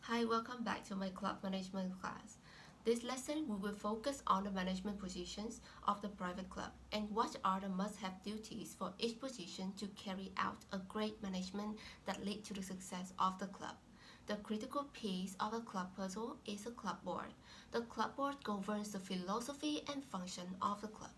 Hi, welcome back to my club management class. This lesson we will focus on the management positions of the private club and what are the must-have duties for each position to carry out a great management that lead to the success of the club. The critical piece of a club puzzle is a club board. The club board governs the philosophy and function of the club.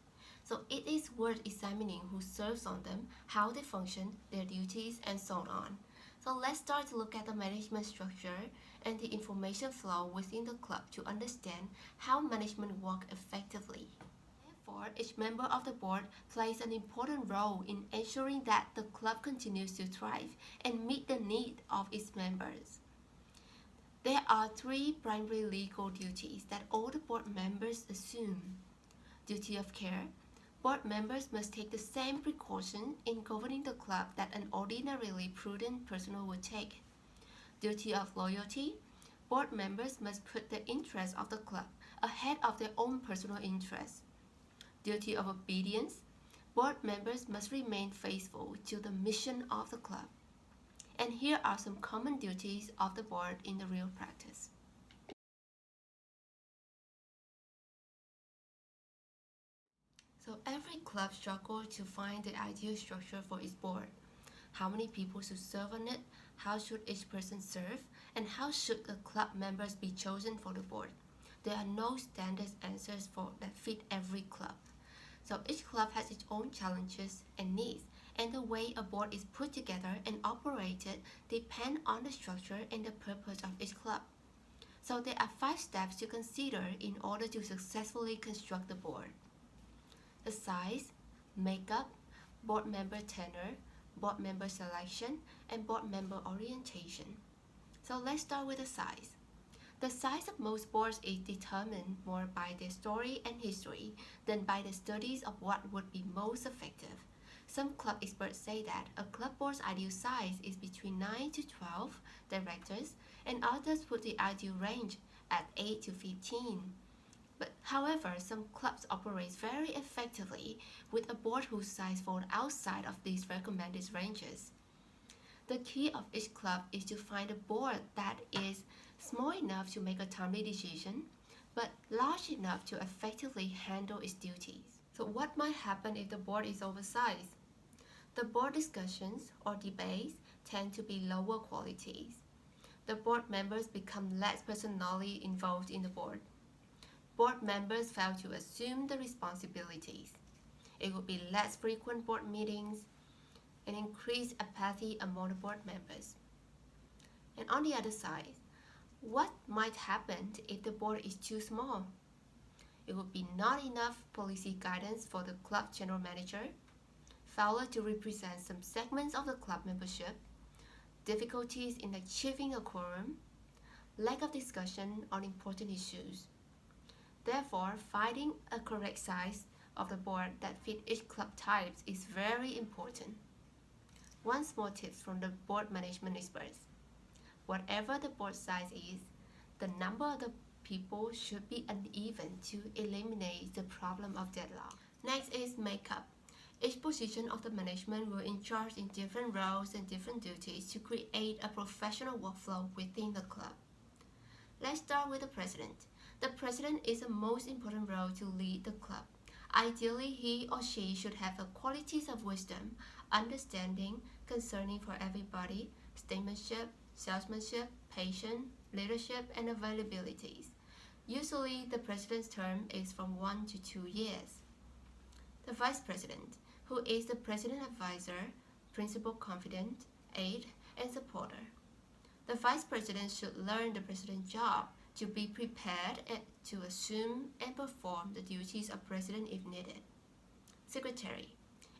So it is worth examining who serves on them, how they function, their duties, and so on. So let's start to look at the management structure and the information flow within the club to understand how management works effectively. Therefore, each member of the board plays an important role in ensuring that the club continues to thrive and meet the needs of its members. There are three primary legal duties that all the board members assume. Duty of care. Board members must take the same precaution in governing the club that an ordinarily prudent person would take. Duty of loyalty. Board members must put the interests of the club ahead of their own personal interests. Duty of obedience. Board members must remain faithful to the mission of the club. And here are some common duties of the board in the real practice. So every club struggles to find the ideal structure for its board. How many people should serve on it, how should each person serve, and how should the club members be chosen for the board. There are no standard answers that fit every club. So each club has its own challenges and needs, and the way a board is put together and operated depend on the structure and the purpose of each club. So there are 5 steps to consider in order to successfully construct the board. The size, makeup, board member tenure, board member selection, and board member orientation. So let's start with the size. The size of most boards is determined more by their story and history than by the studies of what would be most effective. Some club experts say that a club board's ideal size is between 9 to 12 directors, and others put the ideal range at 8 to 15. But however, some clubs operate very effectively with a board whose size falls outside of these recommended ranges. The key of each club is to find a board that is small enough to make a timely decision, but large enough to effectively handle its duties. So what might happen if the board is oversized? The board discussions or debates tend to be lower qualities. The board members become less personally involved in the board. Board members fail to assume the responsibilities. It would be less frequent board meetings and increased apathy among the board members. And on the other side, what might happen if the board is too small? It would be not enough policy guidance for the club general manager, failure to represent some segments of the club membership, difficulties in achieving a quorum, lack of discussion on important issues. Therefore, finding a correct size of the board that fit each club types is very important. One small tip from the board management experts. Whatever the board size is, the number of the people should be uneven to eliminate the problem of deadlock. Next is makeup. Each position of the management will in charge in different roles and different duties to create a professional workflow within the club. Let's start with the president. The president is the most important role to lead the club. Ideally, he or she should have the qualities of wisdom, understanding, concerning for everybody, statesmanship, salesmanship, patience, leadership, and availabilities. Usually, the president's term is from 1 to 2 years. The vice president, who is the president advisor, principal confidant, aide, and supporter. The vice president should learn the president's job to be prepared to assume and perform the duties of president if needed. Secretary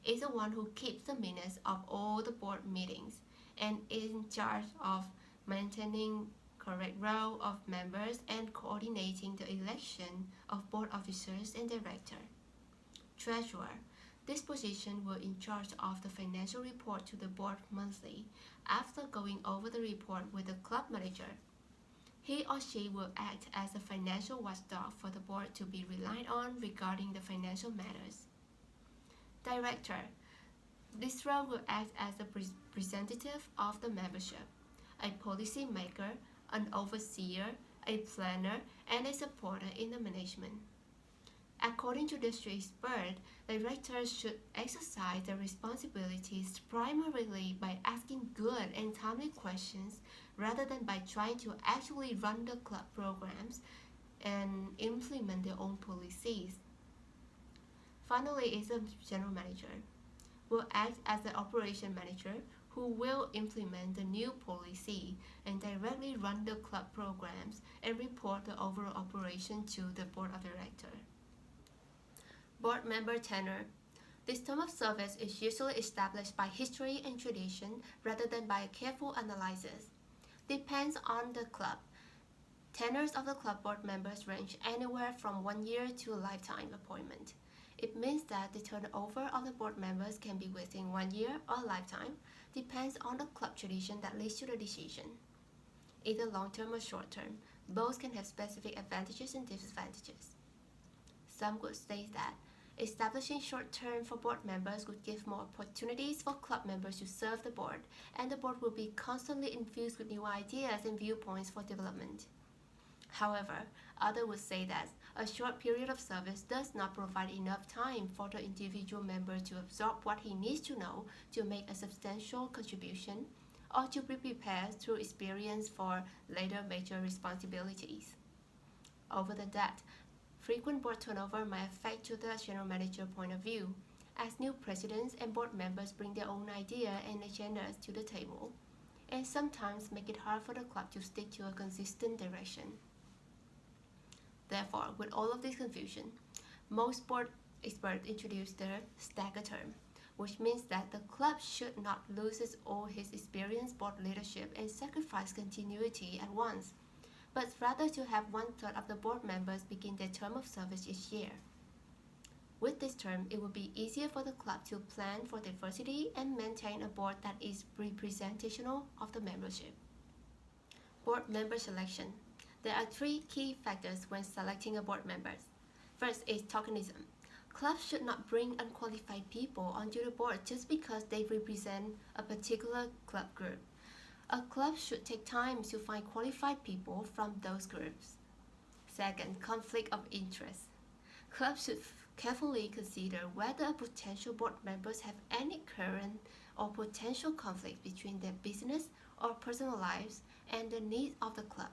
is the one who keeps the minutes of all the board meetings and is in charge of maintaining correct row of members and coordinating the election of board officers and director. Treasurer. This position will in charge of the financial report to the board monthly after going over the report with the club manager. He or she will act as a financial watchdog for the board to be relied on regarding the financial matters. Director. This role will act as a representative of the membership, a policy maker, an overseer, a planner, and a supporter in the management. According to district expert, directors should exercise their responsibilities primarily by asking good and timely questions rather than by trying to actually run the club programs and implement their own policies. Finally, is the general manager will act as the operation manager who will implement the new policy and directly run the club programs and report the overall operation to the board of directors. Board member tenure. This term of service is usually established by history and tradition rather than by a careful analysis. Depends on the club. Tenures of the club board members range anywhere from 1 year to a lifetime appointment. It means that the turnover of the board members can be within 1 year or a lifetime, depends on the club tradition that leads to the decision. Either long-term or short-term, both can have specific advantages and disadvantages. Some would say that establishing short term for board members would give more opportunities for club members to serve the board, and the board will be constantly infused with new ideas and viewpoints for development. However, others would say that a short period of service does not provide enough time for the individual member to absorb what he needs to know to make a substantial contribution or to be prepared through experience for later major responsibilities. Other than that, frequent board turnover may affect to the general manager point of view, as new presidents and board members bring their own idea and agendas to the table, and sometimes make it hard for the club to stick to a consistent direction. Therefore, with all of this confusion, most board experts introduce the stagger term, which means that the club should not lose all his experienced board leadership and sacrifice continuity at once, but rather to have 1/3 of the board members begin their term of service each year. With this term, it will be easier for the club to plan for diversity and maintain a board that is representational of the membership. Board member selection. There are 3 key factors when selecting a board member. First is tokenism. Clubs should not bring unqualified people onto the board just because they represent a particular club group. A club should take time to find qualified people from those groups. Second, conflict of interest. Clubs should carefully consider whether potential board members have any current or potential conflict between their business or personal lives and the needs of the club.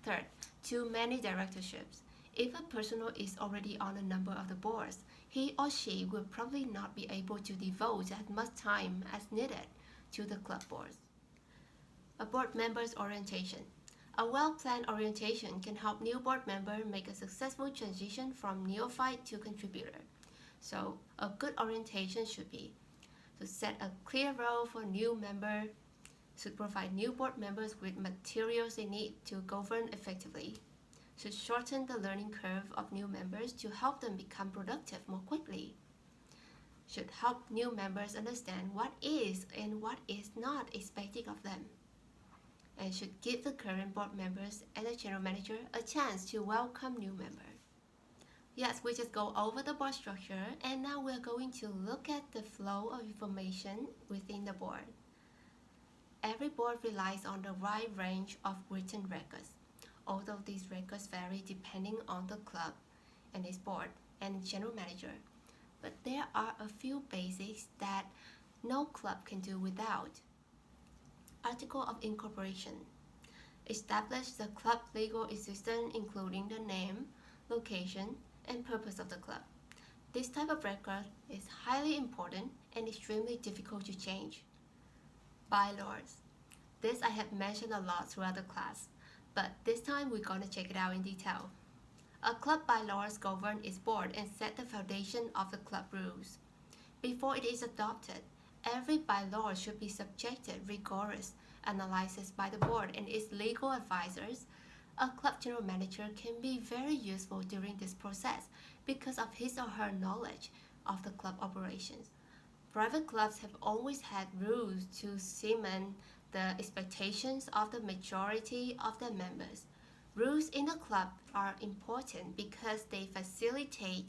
Third, too many directorships. If a person is already on a number of the boards, he or she will probably not be able to devote as much time as needed to the club boards. A board member's orientation. A well-planned orientation can help new board member make a successful transition from neophyte to contributor. So a good orientation should be to set a clear role for new member, should provide new board members with materials they need to govern effectively, should shorten the learning curve of new members to help them become productive more quickly, should help new members understand what is and what is not expected of them, and should give the current board members and the general manager a chance to welcome new members. Yes, we just go over the board structure, and now we're going to look at the flow of information within the board. Every board relies on the wide range of written records, although these records vary depending on the club and its board and general manager. But there are a few basics that no club can do without. Article of Incorporation. Establish the club legal existence including the name, location, and purpose of the club. This type of record is highly important and extremely difficult to change. Bylaws. This I have mentioned a lot throughout the class, but this time we're going to check it out in detail. A club bylaws govern its board and set the foundation of the club rules. Before it is adopted, every bylaw should be subjected rigorous analysis by the board and its legal advisors. A club general manager can be very useful during this process because of his or her knowledge of the club operations. Private clubs have always had rules to cement the expectations of the majority of their members. Rules in the club are important because they facilitate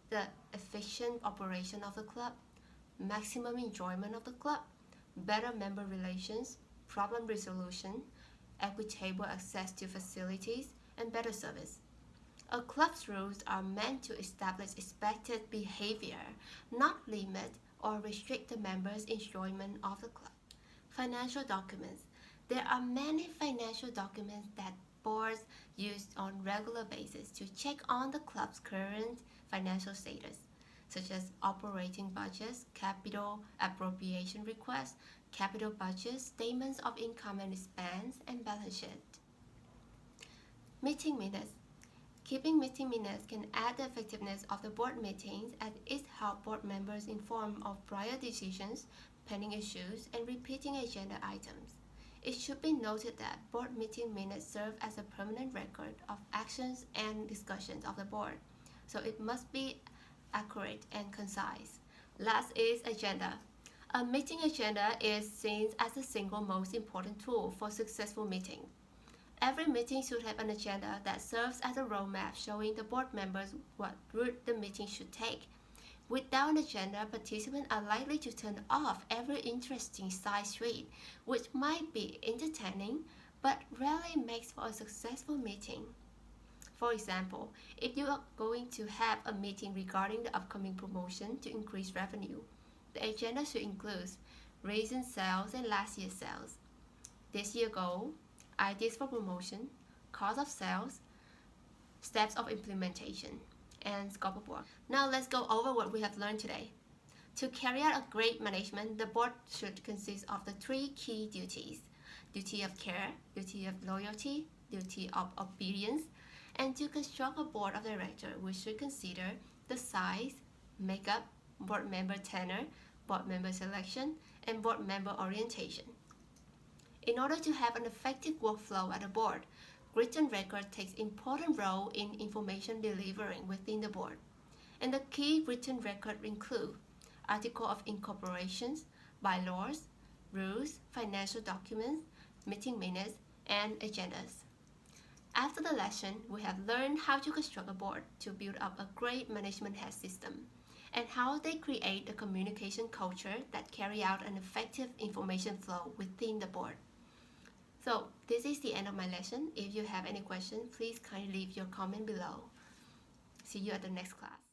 the efficient operation of the club, maximum enjoyment of the club, better member relations, problem resolution, equitable access to facilities, and better service. A club's rules are meant to establish expected behavior, not limit or restrict the members' enjoyment of the club. Financial documents. There are many financial documents that boards use on regular basis to check on the club's current financial status, such as operating budgets, capital appropriation requests, capital budgets, statements of income and expense, and balance sheet. Meeting minutes. Keeping meeting minutes can add the effectiveness of the board meetings as it helps board members inform of prior decisions, pending issues, and repeating agenda items. It should be noted that board meeting minutes serve as a permanent record of actions and discussions of the board, so it must be accurate and concise. Last is agenda. A meeting agenda is seen as the single most important tool for successful meeting. Every meeting should have an agenda that serves as a roadmap showing the board members what route the meeting should take. Without an agenda, participants are likely to turn off every interesting side street, which might be entertaining but rarely makes for a successful meeting. For example, if you are going to have a meeting regarding the upcoming promotion to increase revenue, the agenda should include recent sales and last year's sales, this year goal, ideas for promotion, cost of sales, steps of implementation, and scope of work. Now let's go over what we have learned today. To carry out a great management, the board should consist of the three key duties: duty of care, duty of loyalty, duty of obedience. And to construct a board of directors, we should consider the size, makeup, board member tenure, board member selection, and board member orientation. In order to have an effective workflow at the board, written record takes important role in information delivering within the board. And the key written record include article of incorporations, bylaws, rules, financial documents, meeting minutes, and agendas. After the lesson, we have learned how to construct a board to build up a great management head system and how they create a communication culture that carry out an effective information flow within the board. So this is the end of my lesson. If you have any questions, please kindly leave your comment below. See you at the next class.